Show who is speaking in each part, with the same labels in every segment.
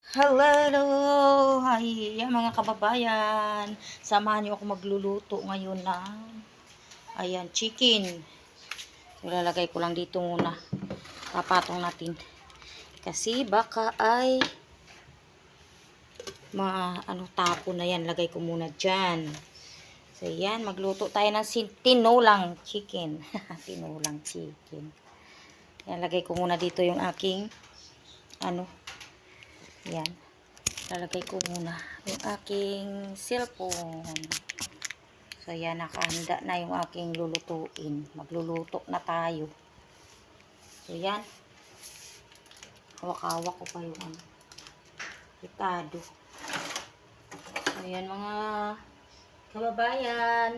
Speaker 1: Hello! Hi, yan mga kababayan. Samahan niyo ako magluluto ngayon ng chicken. Ilalagay ko lang dito muna. Papatong natin. Kasi baka ay tapo na yan. Lagay ko muna dyan. So yan, magluto tayo ng tinolang chicken. Tinolang chicken. Yan, lagay ko muna dito yung aking yan. Lalagay ko muna yung aking cellphone. So, yan. Nakahanda na yung aking lulutuin. Magluluto na tayo. So, yan. Hawak-hawak ko pa yung ricado. So, yan mga kababayan.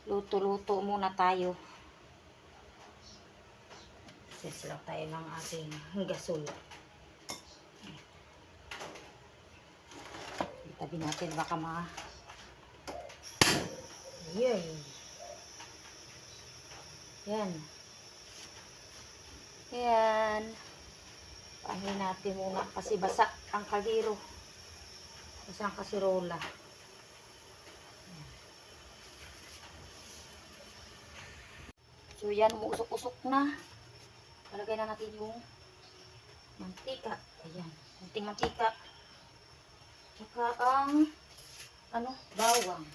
Speaker 1: Luto-luto muna tayo. Sisilak tayo ng ating gasol. Itabi natin baka Ayan. Yan. Yan. Pahin natin muna kasi basa ang kaldero. Basa ang kasirola. So yan, umusok-usok na. Palagay na natin yung mantika. Ayan. Kunting mantika. Tsaka ang bawang.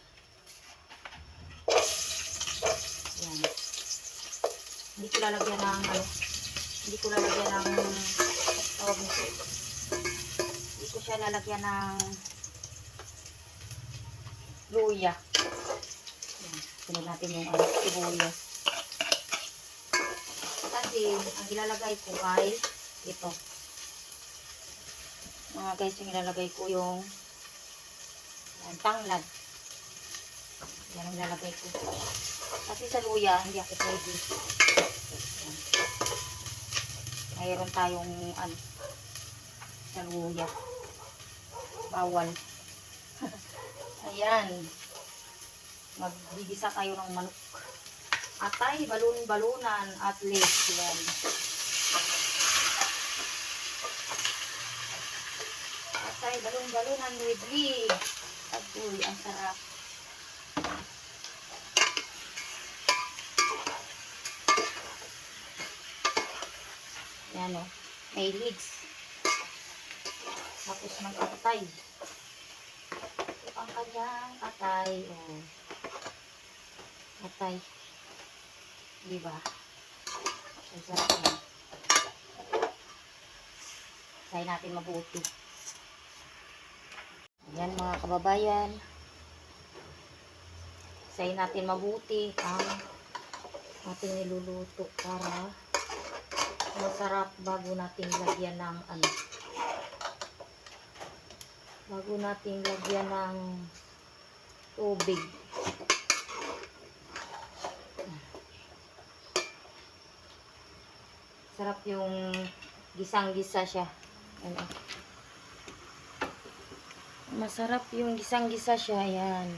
Speaker 1: Ayan. Hindi ko lalagyan ng hindi ko siya lalagyan ng luya. Ayan. Sunod natin yung sibuyas. Kasi ang ilalagay ko ay ito. Mga guys, yung ilalagay ko yung tanglad. Yan ang ilalagay ko. Kasi sa luya, hindi ako pwede. Yan. Mayroon tayong sa luya. Bawal. Ayan. Magbibisa tayo ng manok. Atay, balon-balunan at least. Yan. Atay, balon-balunan with leek. Agoy, ang sarap. Yan o. May leeks. Tapos mag-atay. Ito ang kanyang atay. O. Atay. Diba? Ang sarap yan. Atay natin mabuti. Yan mga kababayan. Atay natin mabuti ang ating niluluto para masarap bago natin lagyan ng tubig. Sarap yung gisang-gisa siya. Masarap yung gisang-gisa siya. Yan.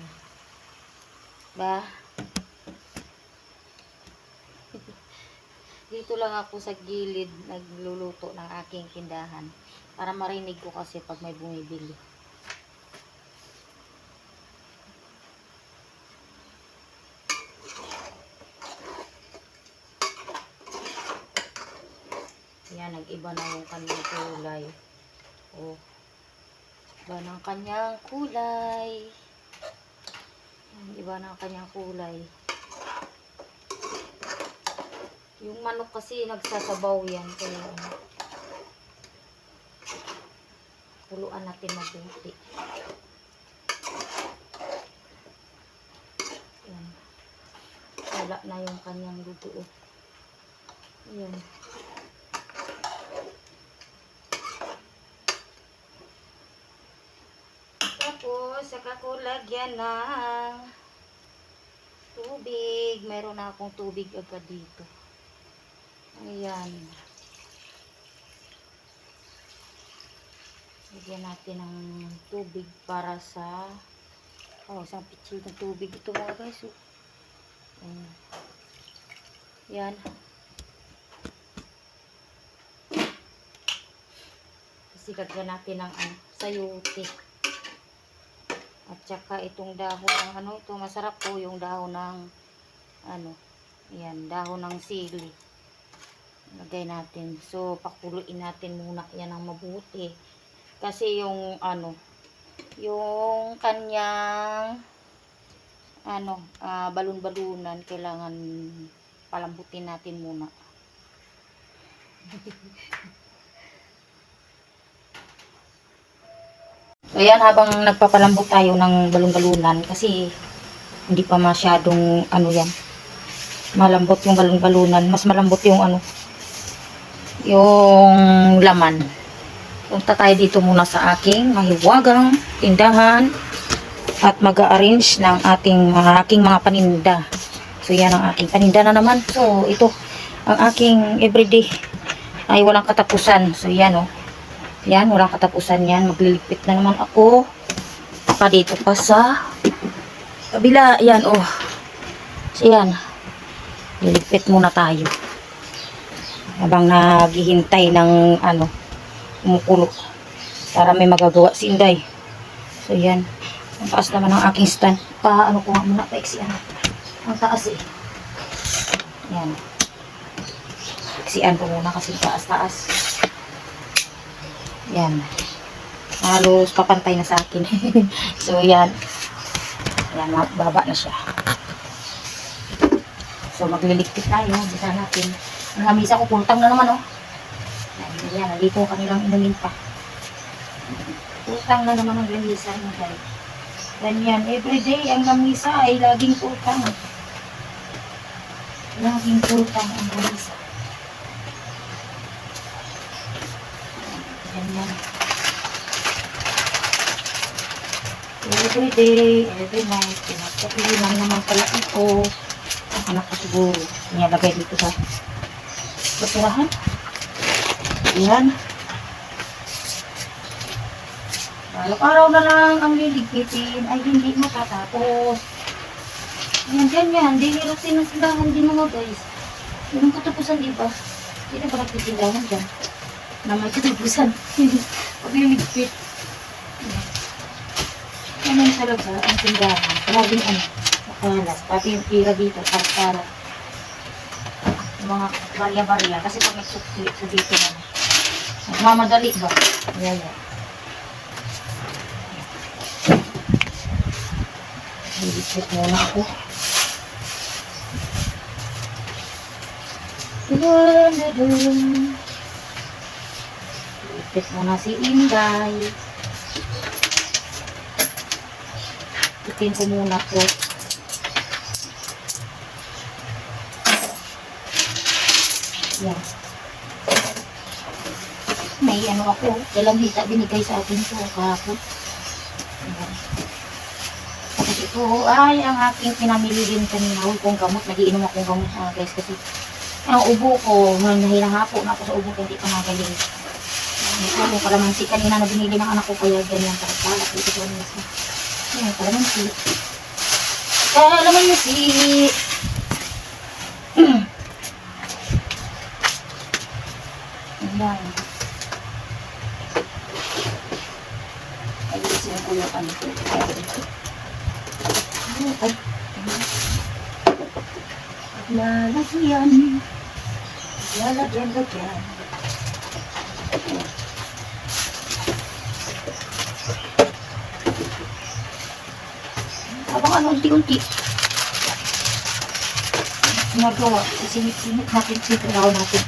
Speaker 1: Ba? Dito lang ako sa gilid nagluluto ng aking tindahan para marinig ko kasi pag may bumibili. Yan, nag-iba na yung kanyang kulay. Oh, iba ng kanyang kulay. Iba ng kanyang kulay. Yung manok kasi nagsasabaw yan. Kaya kuluan natin mabuti. Yan. Wala na yung kanyang dugo. Yan. Tapos, saka ko lagyan ng tubig. Meron na akong tubig agad dito. Ayan. Lagyan natin ng tubig para sa isang pitsil ng tubig ito mga guys. Yan. Sigagyan natin ng sayote. At saka itong dahon ng ito masarap po yung dahon ng yan, dahon ng sili. Lagay natin. So pakuluin natin muna yan ng mabuti. Kasi yung yung kanyang balon-balunan kailangan palambutin natin muna. So yan, habang nagpapalambot tayo ng balon-balunan kasi hindi pa masyadong yan, malambot yung balon-balunan, mas malambot yung yung laman. Punta tayo dito muna sa aking mahiwagang tindahan at mag-a-arrange ng aking mga paninda. So yan ang aking paninda na naman. So ito ang aking everyday ay walang katapusan. So yan yan, walang katapusan yan. Magliligpit na naman ako. Pa dito pa sa kabila. Yan, So yan. Liligpit muna tayo. Habang naghihintay ng umukulo. Para may magagawa si Inday. So yan. Ang taas naman ang aking stand. Ko nga muna. Paiksian. Ang taas Yan. Paiksian ko muna kasi taas-taas. Yan. Halos papantay na sa akin. So, yan. Yan, baba na siya. So, magliligpit tayo. Bisa natin. Ang lamisa ko, pultang na naman, Yan, nandito kanilang inumin pa. Pultang na naman ang lamisa. Ganyan, everyday ang lamisa ay laging pultang. Laging pultang ang lamisa. Ganyan. Every day, every night, pinagpapili lang naman pala ito. Ang anak ko siguro. Nilagay dito sa basurahan. Yan. Araw-araw na lang ang liligpitin ay hindi matatapos. Yan, ganyan. Daily routine ng tindahan din mga guys. Yung katapusan, diba? Hindi na ba nagtitindahan dyan? Na may katapusan. Pagliligpit. Ganun talaga ang tindahan. Palaging makalas. Pati yung pira dito, para yung mga barya-barya. Kasi pag may sukli, so dito na. Nagmamadali ba? Ayan. Liligpit muna ako. Liligpit muna si Inday. Itin ko muna po. Yan. May ako, dalang hita binigay sa akin po kahapon. Yan. Tapos ito ay ang aking pinamili din kanina. Kung gamot, nagiinom akong gamot guys kasi ang ubo ko, hinahapo na ako sa ubo ko, hindi pa magaling. Ito, kalamansi kanina na binili ng anak ko, kaya ganyan, parang ito ko nila. Ayan, kalamansi. Kalamansi! Ayan. Ayusin ko yung Ay. Lalagyan. Lalagyan. Habang unti-unti. Nagawa. Sinip-sinip natin. Sinip natin.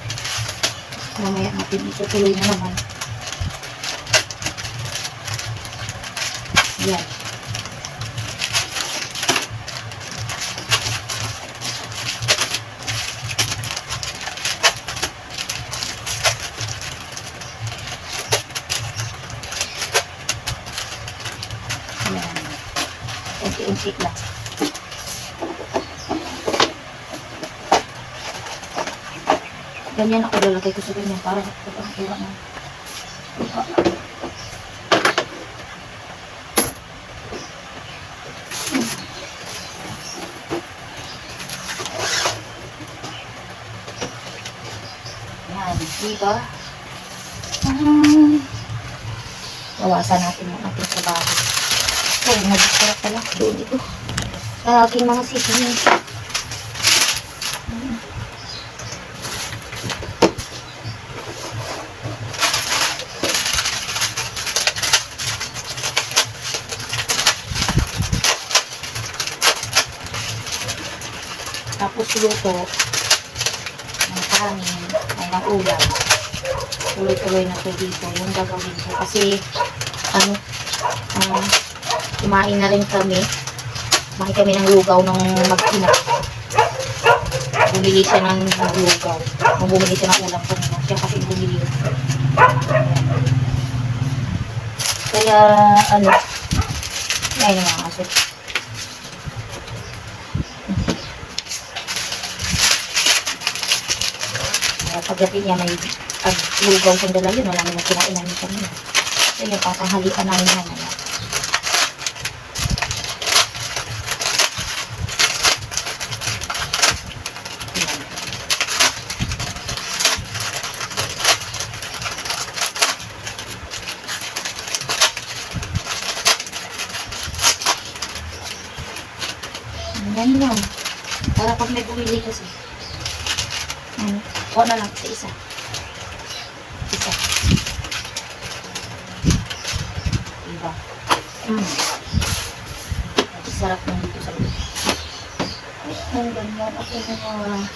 Speaker 1: Mamaya natin itutuloy na naman. Yan. Unti-unti lang. Ganyan ako lalagay ko sa ganyan para pagkakira na. Yan, diba? Bawasan natin yung ating trabaho. Oh, nagkakaroon pala. Doon ito. Sa aking mga seasoning. Tapos luto ng kanin, ay ng ulam. Tuloy-tuloy na to dito. Yung gagawin ko. Kasi, kumain na rin kami. Kumain kami ng lugaw ng mag-ina. Bumili siya ng lugaw. Nung bumili siya ng ulam ko. Siya kasi bumili. Kaya, ay mga aso. Pagdating niya may pag-lugaw kong dala yun, wala naman kinain namin kami. So yun, patanghalian namin na yan. Yan lang. Para pag may bumili kasi. O na lang, isa-isa. Isa. Diba? Sarap lang dito sa loob. Ang ganyan. Ako yung mga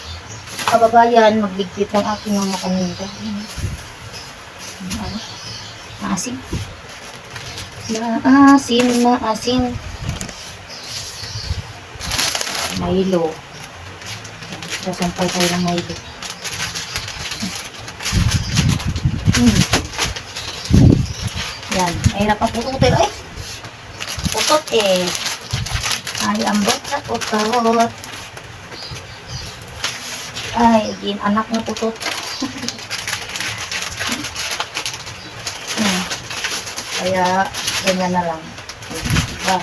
Speaker 1: kababayan, magbigpit ng aking mga paninda. Maasim. Maasim. Milo. Sasampay tayo ng Milo. Yan. Mahirap ang pututin. Ay! Putot eh. Ay, ambot sa putot. Ay, again, anak ng putot. Kaya, ganyan na lang. Diba?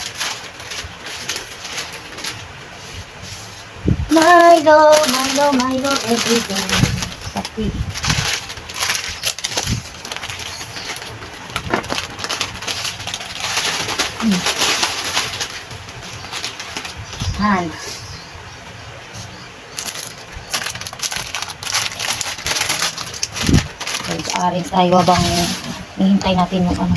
Speaker 1: Milo, everyday. Tapi. Han. Mag-aarin tayo habang hihintay natin yung doon.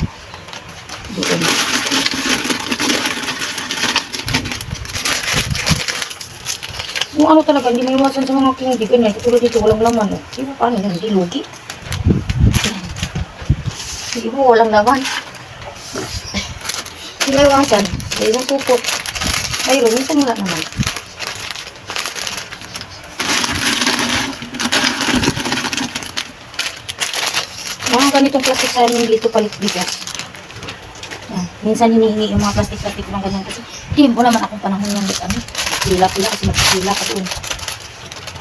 Speaker 1: Yung talaga, hindi maiwasan sa mga king, hindi ganyan. Katulad dito, walang laman. Di ba paano yan? Hindi lugi. Hindi mo, walang laman. Hindi maiwasan. Hindi yung supot. Mayroon, minsan wala naman. Mga ganitong plastic sa amin dito palit bigas. Minsan hinihingi yung mga plastic-plastic ng ganyan kasi hindi mo naman akong panahon yung pila-pila kasi magpila ka doon.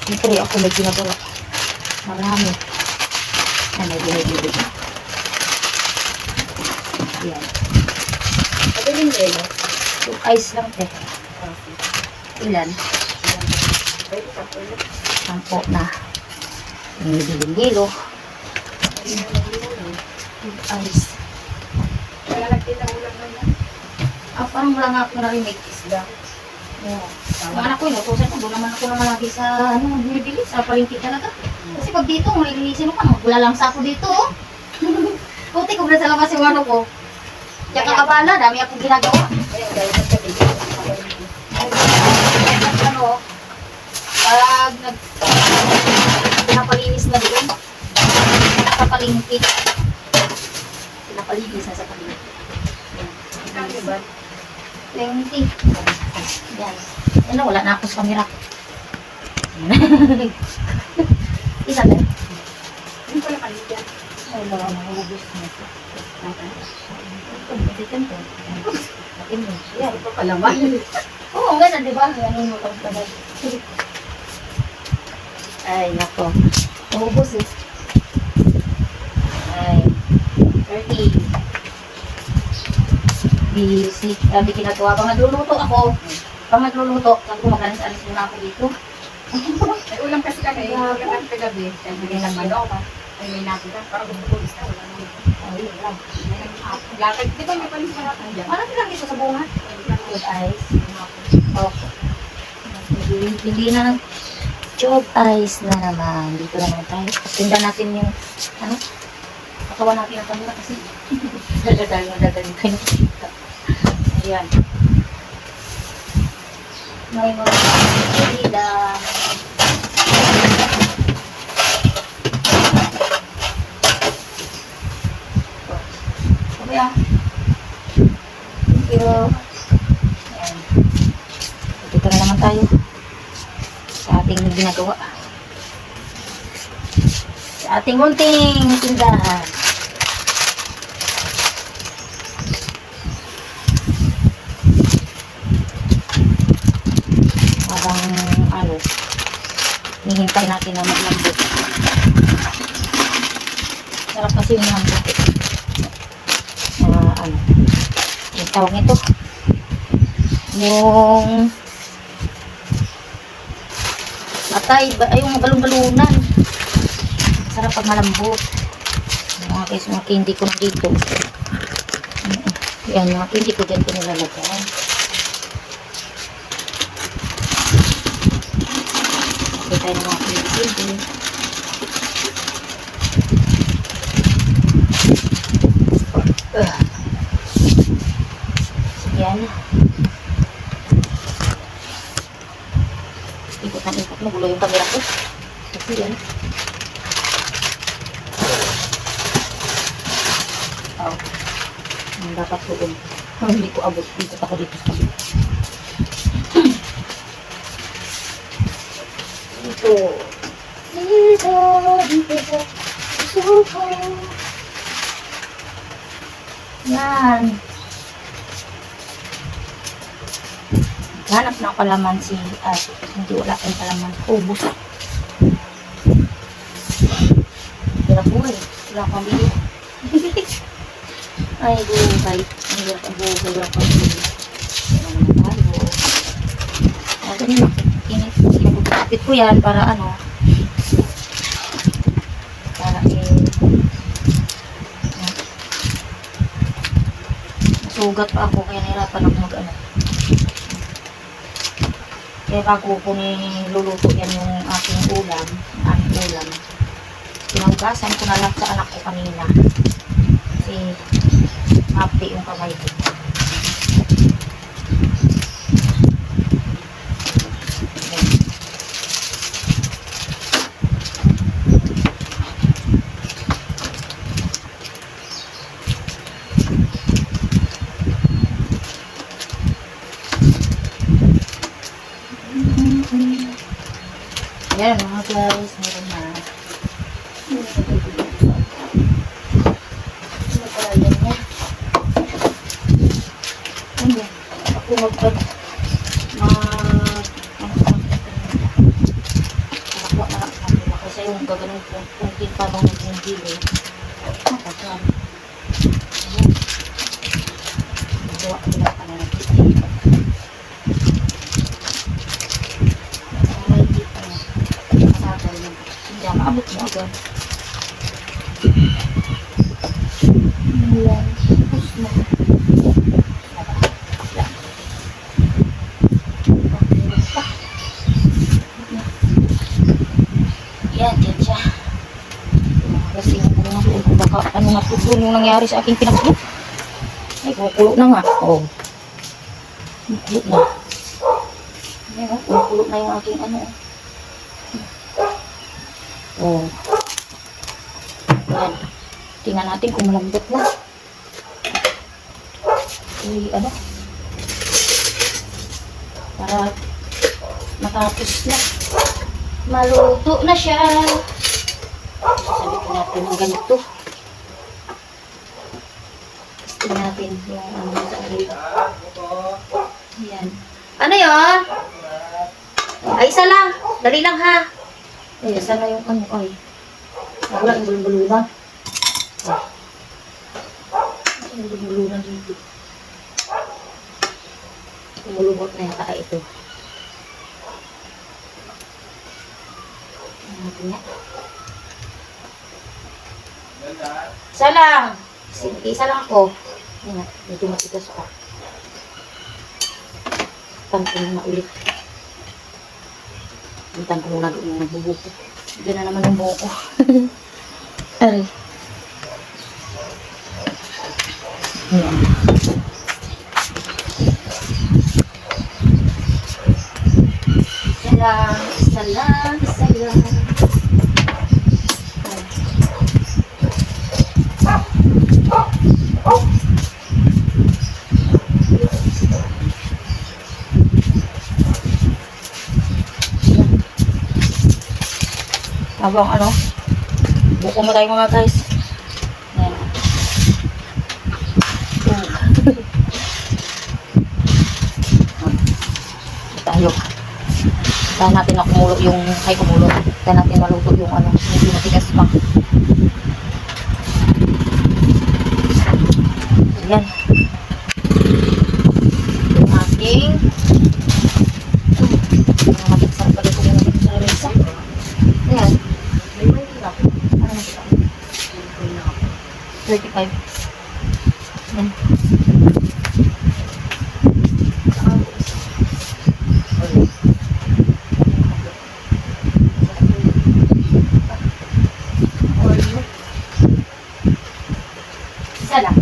Speaker 1: Siyempre ako may ginagawa. Marami. May binibigay. Ayan. Pagaling rin. Yung ice lang te. Ilan? Sampo na. Binibiling gilo. Yung ice.
Speaker 2: Kaya nagtinang ulam na yan.
Speaker 1: Parang wala nga ako narinig isda. Yung anak ko, inutusan ko. Doon naman ako naman lagi sa, bumibili sa palengke talaga. Kasi pag dito, malilinisin ko, wala lang sa ako dito. Puti ko na sa labas yung ano ko. Kaya kakabala, dami akong ginagawa. Pag pinapalinis na doon, sa palengke. Pinapalinis na sa palengke. Diba? 20. Yan. Ano, wala na ako sa camera. Isa na.
Speaker 2: Hindi ko nakalit yan.
Speaker 1: Ay, wala na. Ubus na ito.
Speaker 2: Yan, ito palaman.
Speaker 1: Oo, ganun, di ba? Ganun mo kang tagay. Ay, nako. Ubus eh. Ay, 30. Sabi kinagawa, pag nagluluto ako, sabi ko mag-alis-alis muna ako dito.
Speaker 2: May ulam kasi kami, ulam at kagabi. Kaya may naman ako. Ay may natira. Parang gusto ko isa, wala naman.
Speaker 1: Ayun lang.
Speaker 2: Lakad. Di ba may palis na lakad dyan?
Speaker 1: Marami lang dito sa bunga. Good eyes. Okay. Hindi na ng job eyes na naman. Dito naman tayo. Tingnan natin yung, ano, pakawa natin ang kamera kasi dagadal tayo nakikita. Ayan. May mga salida. Okay ah. Thank you. Ayan. Dito na naman tayo sa ating ginagawa. Sa ating munting tindahan. Habang ano, hihintay natin na maglambot. Sarap kasi yung lambot. Ano, yung tawag nito. Yung atay, ay yung balon-balunan. Sarap pag malambot. Mga guys, mga candy ko na dito. Yan, mga candy ko dyan ko nilalagay. Okay tayo ng mga candy. Yan. Ikot na ikot. Magulo yung camera ko. Kasi yan. Oh. Ang dapat doon. Hindi ko abot. Ikot ako dito sa camera. Dito. Dito. Dito. Yan. Hanap ng kalamansi at hindi wala kang kalaman. Ubus. Hirap buhay. Wala kang bili. Ay, buhay. Ang hirap ang buhay. Hirap ang bili. Wala naman tayo. Ganyan. Pinagkakapit ko yan para ano. Para masugat pa ako kaya nahirapan ako mag-ano. Kaya bago ko niluluto yan yung aking ulam, pinugasan ko na lang sa anak ko kanina. Kasi happy yung kamay ko. Yan mga guys, meron na. Ano pala yan yan? Ano? Ako magpag nakakwa na lang natin kasi yung gaganon kung din pa bang naging matagal. Ayan. Magawa ko lang pa na nakikita. Maabot mo agad. Ayan. Tapos na. Yan, yan siya. Kasi kung baka ano matutulong yung nangyari sa aking pinagsulo. Ay, kukulo na nga. Oh. Kukulo na. Ayan, kukulo na yung aking ano. Oh. Yan. Tingnan natin kung malambot na. Uy, ano? Para matapos na. Maluto na siya. Sabihin natin ng ganito. Tingnan natin yung ano sa dito. Yan. Ano yun? Ay, isa lang. Dali lang ha. Eh, sana yung ano, ay. Wala yung bulong-bulungan. Ah. Yung bulong-bulungan dito. Umulubot na yata ito. Ano natin nga? Isa lang. Isa lang ako. Ayan, medyo matigas pa. Tanto na ulit. Tanto muna doon yung nagbubuko. Diyan na naman yung buko. Aray. Ayan. Isa lang. Habang ano, buko mo tayo mga guys. Ayan. Tayo. Tayo natin na kumulo yung, tayo natin maluto yung ano, medyo matigas pa. Ayan. Yung ating matiksan pa dito yung ating sarisa. Ayan. Ano na ito? 35. Ayan. Isa lang.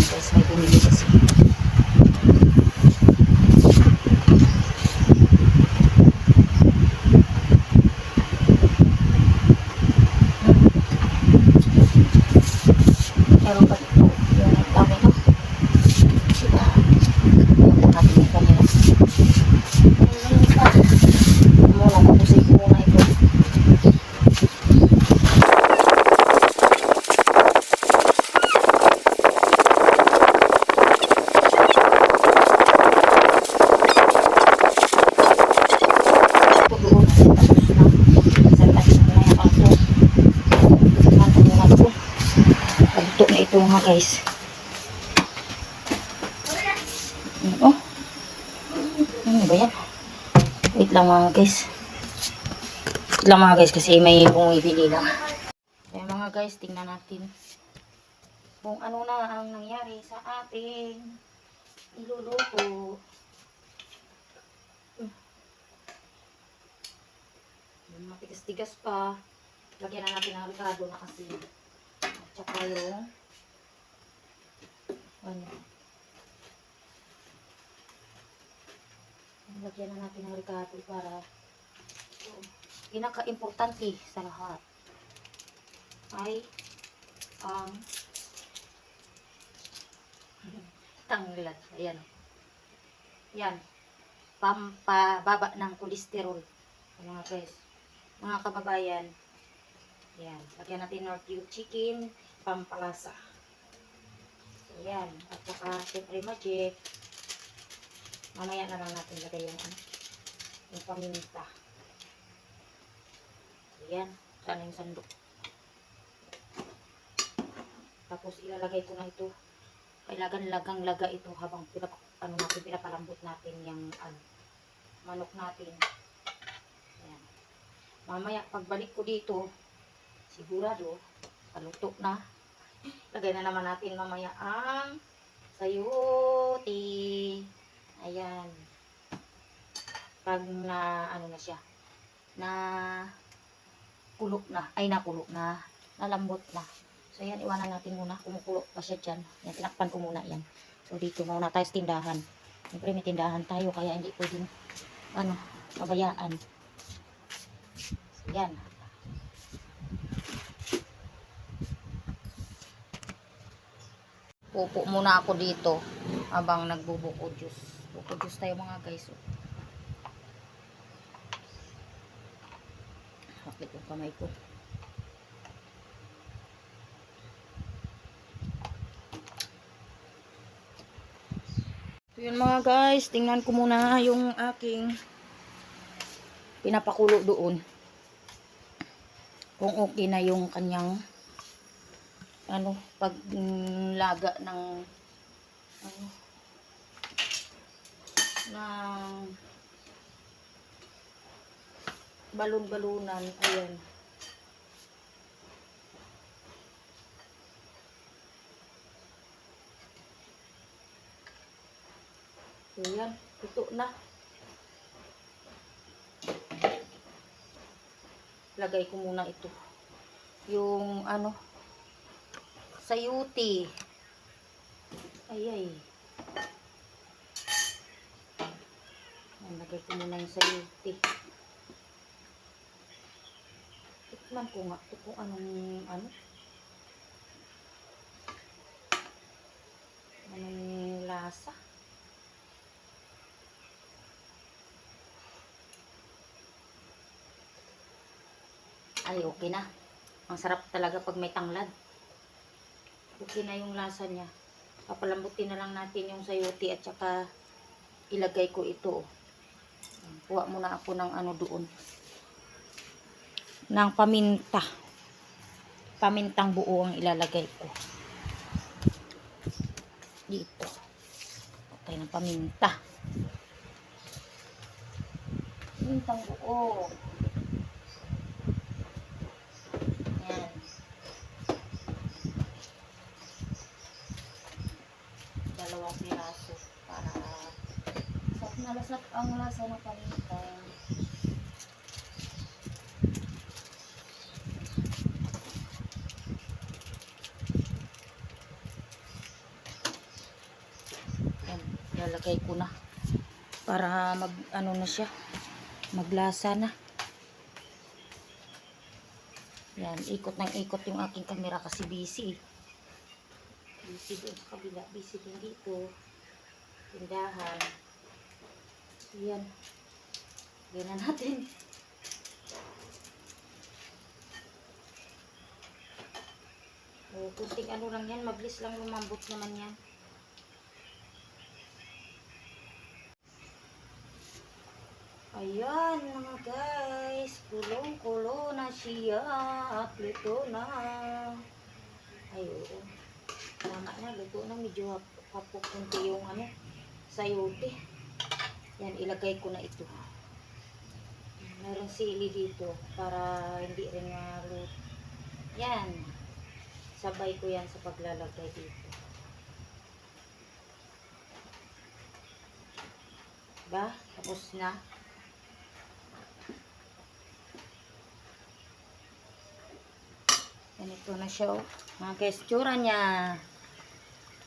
Speaker 1: Guys, may bumili kasi. Meron pa dito yung dami to. Ayan po natin yung camera. Muna, tapusay ko muna ito. Ito doon, tapos na. Saltahin mo na yung kanto. Kanto muna ito. Pagto na ito mga guys. Oh. Ano ba yan? Wait lang mga guys. Wait lang mga guys kasi may bumibili lang. Kaya mga guys, tingnan natin kung ano na ang nangyari sa ating iluluto. Matigas-tigas pa. Lagyan na natin ng ricado na kasi. At saka yung ano. Lagyan na natin ng ricado para pinaka-importante sa lahat ay ang tanglad. Ayan. Yan. Pampababa ng kolesterol. Mga guys. Mga kababayan. Yan. Lagyan natin North chicken. Pampalasa. So, yan. At saka, syempre, magic. Mamaya na lang natin lagay yung paminta. So, yan. Sana yung sandok. Tapos, ilalagay ko na ito. Kailangan lagang-laga ito habang pinapalambot natin yung manok natin. Ayan. Mamaya, pagbalik ko dito, sigurado, paluto na. Lagay na naman natin mamaya ang sayote. Ayan. Pag na, ano na siya, na kulo na, nakulo na, nalambot na. So, yan, iwanan natin muna. Kumukulo pa siya dyan. Yan, tinakpan ko muna yan. So, dito muna tayo sa tindahan. Siyempre, may tindahan tayo, kaya hindi pwedeng, pabayaan. So, yan. Upo muna ako dito habang nagbubuko juice. Buko juice tayo mga guys. Sakit yung kamay ko. So yun mga guys, tingnan ko muna yung aking pinapakulo doon. Kung okay na yung kanyang paglaga ng ng balon-balunan. Ayan. So, yan. Ito na. Lagay ko muna ito. Yung sayuti. Ayay. Lagay ko muna yung sayuti. Tikman ko nga ito kung anong lasa. Ay, okay na. Ang sarap talaga pag may tanglad. Okay na yung lasa niya. Papalambutin na lang natin yung sayote at saka ilagay ko ito. Kuha muna ako ng doon. Ng paminta. Pamintang buo ang ilalagay ko. Dito. Okay, ng paminta. Pamintang buo. Yan. Dalawang piraso para lasap ang lasa ng paminta. Yan, lalagay ko na para na siya, maglasa na. Yan, ikot ng ikot yung aking camera kasi busy. Busy doon sa kabila, busy din dito. Tindahan. Yan. Ganyan natin. Kunting lang yan, mabilis lang lumambot naman yan. Ayan mga guys, kulong-kulo na siya at luto na. Ay, oo. Tama na, luto na. Medyo hapok kunti yung sayote. Yan, ilagay ko na ito. Meron sili dito para hindi rin maluto. Yan. Sabay ko yan sa paglalagay dito. Diba? Tapos na. Ganito na siya. Mga guys, tsura niya.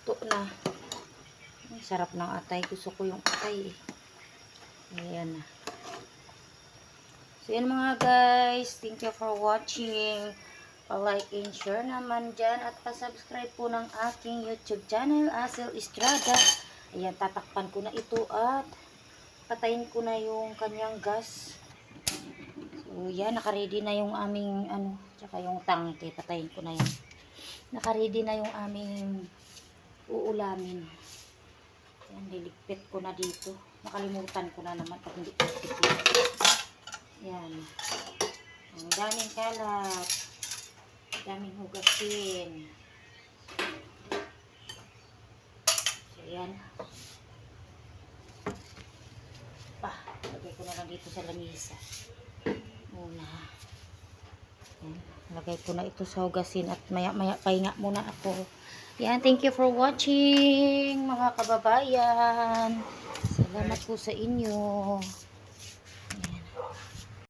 Speaker 1: Ito na. Ay, sarap ng atay. Gusto ko yung atay eh. Ayan na. So yan mga guys. Thank you for watching. Pa-like and share naman dyan. At pa-subscribe po ng aking YouTube channel, Asel Estrada. Ayan, tatakpan ko na ito at patayin ko na yung kanyang gas. So yan, nakaready na yung aming tsaka yung tangke. Patayin ko na yan. Nakaready na yung aming uulamin. Yan, liligpit ko na dito. Nakalimutan ko na naman pag hindi ko tipid. Yan. Ang daming kalat. Daming hugasin. So, yan. Lagay ko na lang dito sa lamisa. Muna. Yan. Lagay ko na ito sa hugasin at maya-maya pahinga muna ako. Yan. Thank you for watching, mga kababayan. Salamat po sa inyo.